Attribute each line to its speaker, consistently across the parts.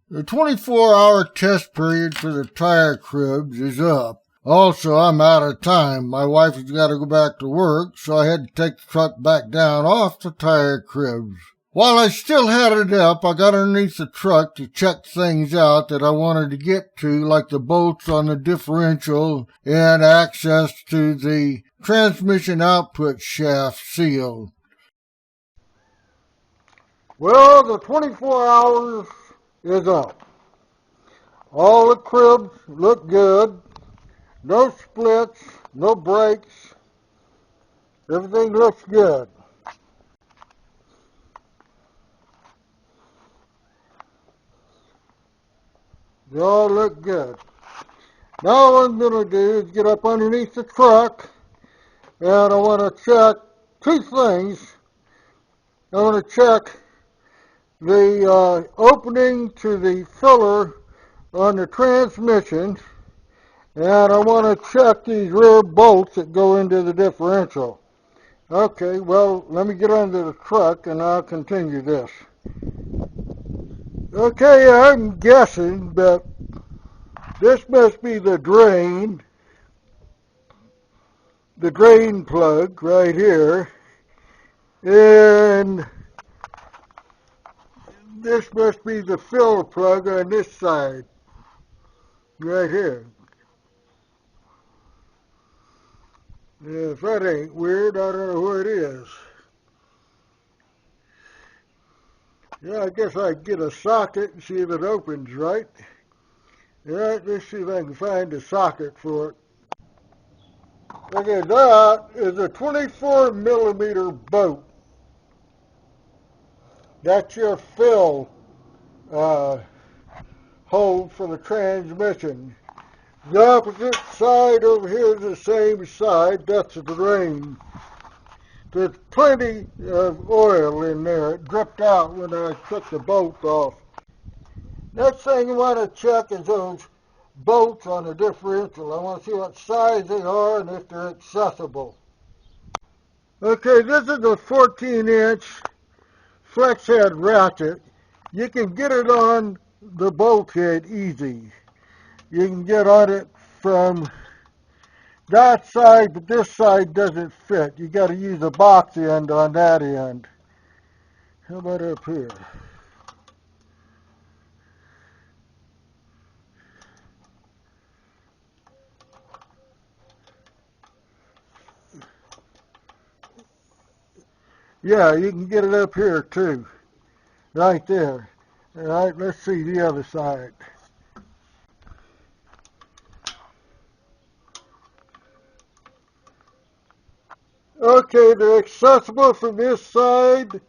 Speaker 1: The 24-hour test period for the tire cribs is up. Also, I'm out of time. My wife has got to go back to work, so I had to take the truck back down off the tire cribs. While I still had it up, I got underneath the truck to check things out that I wanted to get to, like the bolts on the differential and access to the transmission output shaft seal. Well, the 24 hours is up. All the cribs look good. No splits, no breaks. Everything looks good. They all look good. Now what I'm going to do is get up underneath the truck, and I want to check two things. I want to check the opening to the filler on the transmission, and I want to check these rear bolts that go into the differential. Okay, well, let me get under the truck and I'll continue this. Okay, I'm guessing that this must be the drain plug right here, and this must be the fill plug on this side, right here. If that ain't weird, I don't know what it is. Yeah, I guess I get a socket and see if it opens right. Alright, let's see if I can find a socket for it. Okay, that is a 24 millimeter bolt. That's your fill hole for the transmission. The opposite side over here is the same side. That's the drain. There's plenty of oil in there. It dripped out when I took the bolt off. Next thing you want to check is those bolts on the differential. I want to see what size they are and if they're accessible. Okay, this is a 14-inch flex head ratchet. You can get it on the bolt head easy. You can get on it from that side, but this side doesn't fit. You got to use a box end on that end. How about up here? Yeah, you can get it up here too, right there. All right, let's see the other side. Okay, they're accessible from this side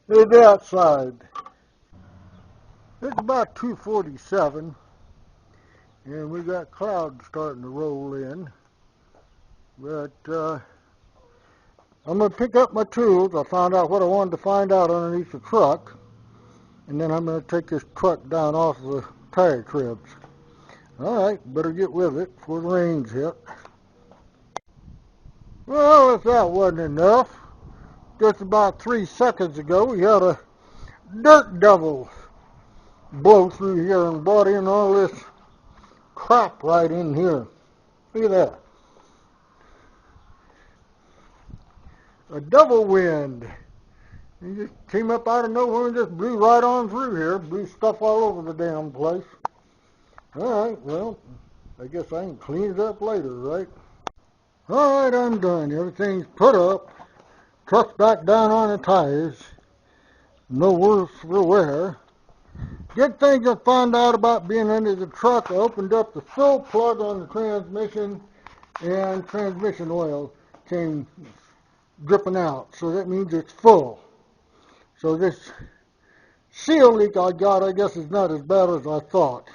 Speaker 1: and that side. It's about 2:47, and we got clouds starting to roll in. But I'm going to pick up my tools. I found out what I wanted to find out underneath the truck, and then I'm going to take this truck down off the tire cribs. All right, better get with it before the rains hit. Well, if that wasn't enough, just about 3 seconds ago, we had a dirt devil blow through here and brought in all this crap right in here. Look at that. A double wind. It just came up out of nowhere and just blew right on through here. Blew stuff all over the damn place. All right, well, I guess I can clean it up later, right? All right, I'm done. Everything's put up. Truck's back down on the tires. No worse for wear. Good things I found out about being under the truck. I opened up the fill plug on the transmission, and transmission oil came dripping out. So that means it's full. So this seal leak I got, I guess, is not as bad as I thought.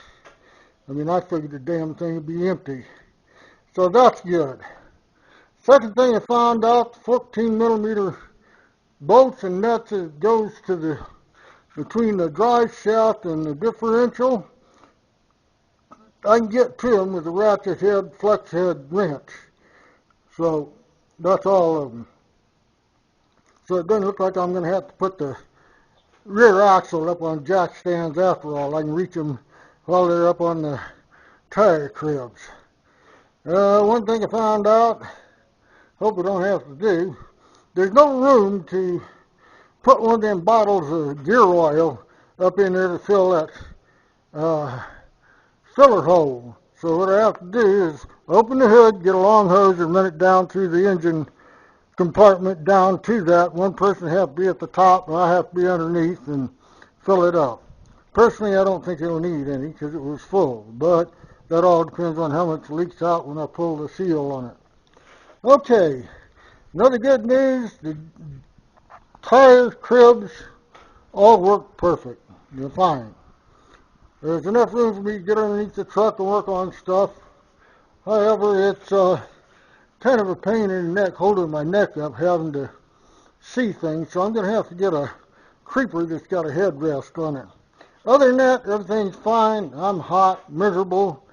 Speaker 1: I mean, I figured the damn thing would be empty. So that's good. Second thing I found out, 14 millimeter bolts and nuts that goes to the between the drive shaft and the differential. I can get to them with a ratchet head, flex head wrench. So that's all of them. So it doesn't look like I'm going to have to put the rear axle up on jack stands after all. I can reach them while they're up on the tire cribs. One thing I found out, hope I don't have to do, there's no room to put one of them bottles of gear oil up in there to fill that filler hole. So what I have to do is open the hood, get a long hose, and run it down through the engine compartment down to that. One person has to be at the top, and I have to be underneath and fill it up. Personally, I don't think it'll need any because it was full, but that all depends on how much leaks out when I pull the seal on it. Okay, another good news, the tires, cribs, all work perfect. They're fine. There's enough room for me to get underneath the truck and work on stuff. However, it's kind of a pain in the neck, holding my neck up, having to see things, so I'm going to have to get a creeper that's got a headrest on it. Other than that, everything's fine. I'm hot, miserable,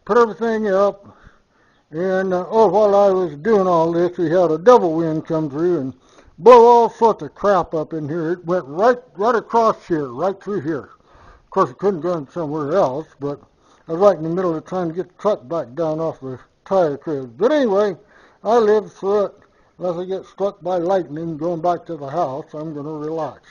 Speaker 1: put everything up, and while I was doing all this, we had a double wind come through and blow all sorts of crap up in here. It went right across here, right through here. Of course, it couldn't go somewhere else, but I was right in the middle of trying to get the truck back down off the tire cribs. But anyway, I lived through it. Unless I get struck by lightning going back to the house, I'm going to relax.